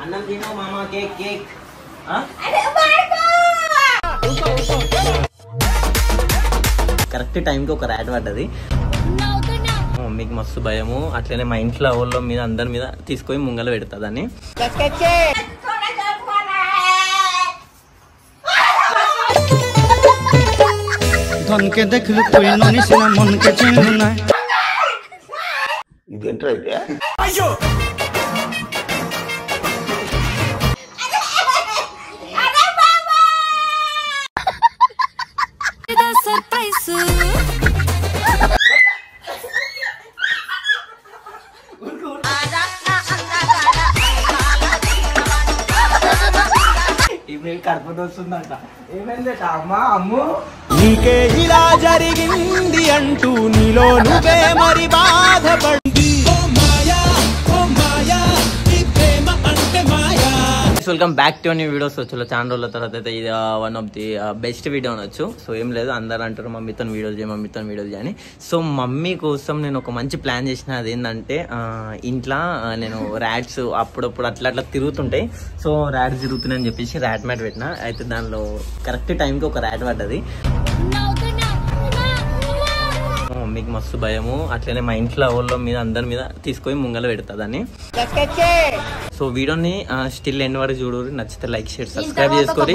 అన్నం తినో మామ cake cake correct టైంకి ఒక ర్యాట్ పడ్డది. మమ్మీకి మస్తు భయము. అట్లనే మా ఇంట్లో వాళ్ళ మీద అందరి మీద తీసుకొని ముంగల పెడతాదని. అయ్యో కడుపుతో వస్తుందంట. ఏమైందట అమ్మా అమ్ము నీకే ఇలా జరిగింది అంటూ నీలో నువ్వే మరి బాధపడి. Welcome back to new videos. వచ్చి చాలా రోజుల తర్వాత అయితే ఇది one of the best video అనొచ్చు. సో ఏం లేదు, అందరు అంటారు మమ్మీతో వీడియోస్ చేయి మమ్మీతో వీడియోస్ చేయని. సో మమ్మీ కోసం నేను ఒక మంచి ప్లాన్ చేసిన. అదేంటంటే ఇంట్లో నేను ర్యాట్స్ అప్పుడప్పుడు అట్లా అట్లా తిరుగుతుంటాయి. సో ర్యాట్స్ తిరుగుతున్నాయని చెప్పేసి ర్యాట్ మ్యాట్ పెట్టిన. అయితే దానిలో కరెక్ట్ టైంకి ఒక ర్యాట్ పడ్డది. మమ్మీకి మస్తు భయము. అట్లనే మా ఇంట్లో వాళ్ళ మీద అందరి మీద తీసుకొని ముంగల పెడతాదని. సో వీడియోని స్టిల్ ఎండ్ వరకు చూడు. నచ్చితే లైక్ షేర్ సబ్స్క్రైబ్ చేసుకోండి.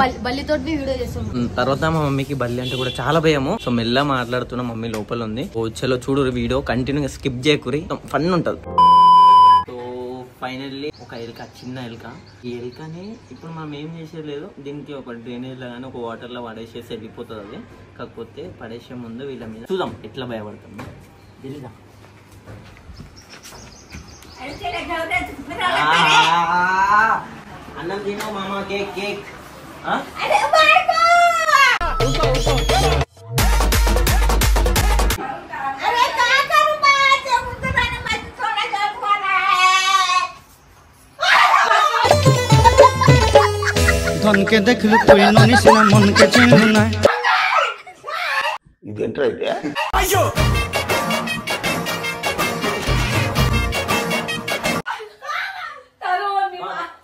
తర్వాత మా మమ్మీకి బల్లి అంటే కూడా చాలా భయము. సో మెల్ల మాట్లాడుతున్న మమ్మీ లోపల ఉంది. చలో చూడు వీడియో కంటిన్యూగా స్కిప్ చేయకూరి, ఫన్ ఉంటది. సో ఫైనల్లీ ఒక ఎలుక, చిన్న ఎలుక. ఈ ఎలుకని ఇప్పుడు మనం ఏం చేసేది లేదు. దీనికి ఒక డ్రైనేజ్ లో కానీ ఒక వాటర్ లో పడేసేసి వెళ్ళిపోతుంది అది. కాకపోతే పడేసే ముందు వీళ్ళ మీద చూద్దాం ఎట్లా భయపడుతుంది. తెలియదా అన్నం తినో మామ కేక్ కేక్ धन के देख लो कोई नोनी से ना मन के चिन्ह ఇదేంట్రా ఇది? అయ్యో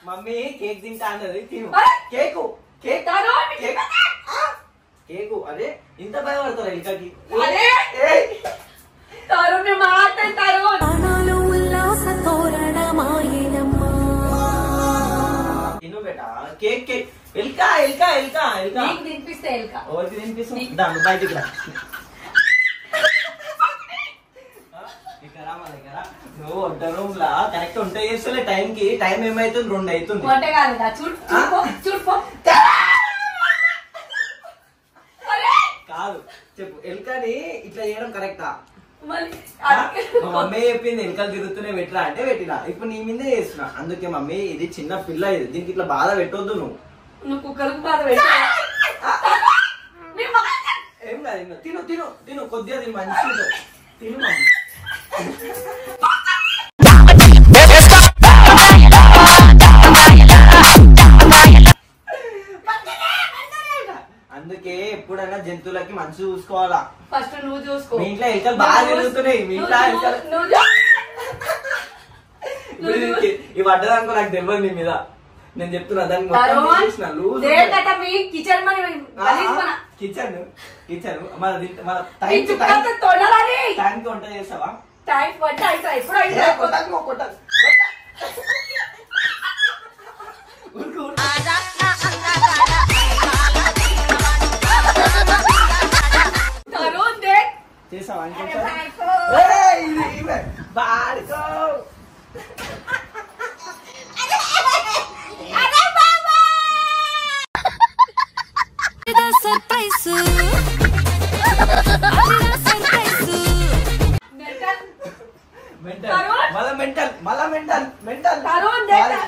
మమ్మీ కేక్ తింటా అన్నది. తిను కేకు కేక్ కేకు. అదే ఇంత భయపడతారా ఎలుకకి? తిను బేటా కేక్ కేక్. ఎలుక ఎలుక ఎలుక ఎలుక తినిపిస్తే ఎలుక ఎవరికి తినిపిస్తా బయటికి రా. నువ్వు వంట రూమ్ లా కరెక్ట్ వంట చేస్తలే టైంకి. టైం ఏమైతుంది? 2 అవుతుంది. కాదు చెప్పు, ఎలుకని ఇట్లా చేయడం కరెక్టా? మా మమ్మీ చెప్పింది ఎలుకలు తిరుగుతూనే పెట్టరా అంటే పెట్టినా. ఇప్పుడు నీ మీదే చేస్తున్నా. అందుకే మమ్మీ ఇది చిన్న పిల్ల, ఇది దీనికి ఇట్లా బాధ పెట్టొద్దు. నువ్వు కుక్కలకు బాధ ఏం కాదు, తిను తిను తిను కొద్దిగా తిను, మంచిగా తిను మమ్మీ. అందుకే ఎప్పుడైనా జంతువులకి మంచి చూసుకోవాలా. ఫస్ట్ నువ్వు చూసుకో. మీ ఇంట్లో ఎలుకలు బాగా తిరుగుతున్నాయి. మీ ఇంట్లో ఇవి అడ్డదానుకో నాకు తెలియదు. నీ మీద నేను చెప్తున్నా. దాన్ని కిచెన్ కిచెన్ టైంకి వంట చేస్తావా? చేసావా? బాడుకో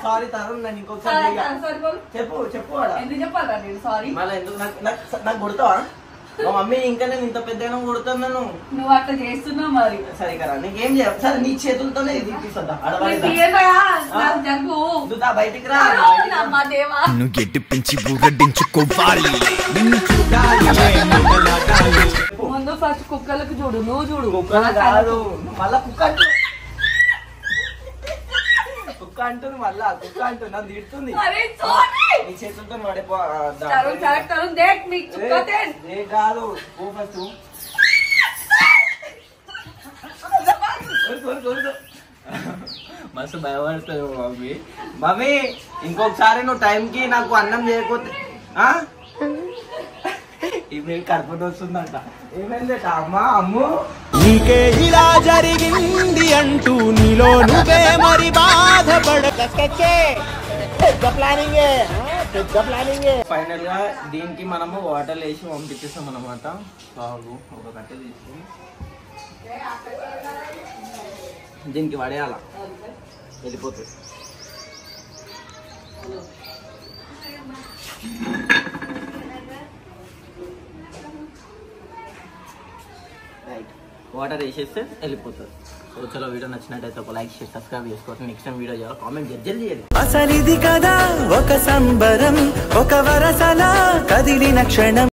సారీ తరుణ్, నన్ను ఇంకొకసారి చెప్పు చెప్పు. ఎందుకు చెప్పాలా నేను సారీ? మళ్ళీ ఎందుకు నాకు కొడతావా? మా మమ్మీ ఇంకా నేను ఇంత పెద్ద కొడతాను. నువ్వు అట్లా చేస్తున్నావు మరి. సరే కదా, నీకేం చేయాలి? సరే నీ చేతులతోనే తినిపిస్తుందా? బయటికి రా. నువ్వు గెట్టిపించి బుర్రడించుకోవాలి. ముందు ఫస్ట్ కుక్కలకు చూడు. నువ్వు చూడు. కుక్కలు కాదు, మళ్ళా కుక్కలు కుక్క అంటుంది మళ్ళా కుక్క అంటుంది నన్ను తిడుతుంది अरे सोनी నీ చేతులతో పడిపో तरुण तरुण तरुण देख मी चुका तेन ఏ కాదు ఓ ఫస్ట్ మస్తు భయపడుతుంది మమ్మీ మమ్మీ ఇంకొకసారి నువ్వు టైంకి నాకు అన్నం చేయకపోతే ఇప్పుడు కడుపుతో వస్తుందంట ఏమైందట అమ్మా అమ్ము నీకే ఇలా జరిగింది అంటూ నీలో నువ్వే మరి బాధపడ ఫైనల్ గా దీనికి మనము వాటర్ వేసి పంపించేస్తాం అనమాట బాగు ఒక కట్టె తీసుకుని దీనికి పడేయాల వెళ్ళిపోతుంది రైట్ వాటర్ వేసేస్తే వెళ్ళిపోతుంది సో చలో వీడియో నచ్చినట్టయితే ఒక లైక్ చేసి సబ్స్క్రైబ్ చేసుకోండి నెక్స్ట్ టైం వీడియో చేయాలి కామెంట్ జల్దీ చేయండి అసలిది కదా ఒక సంబరం ఒక వరసలా కదిలిన క్షణం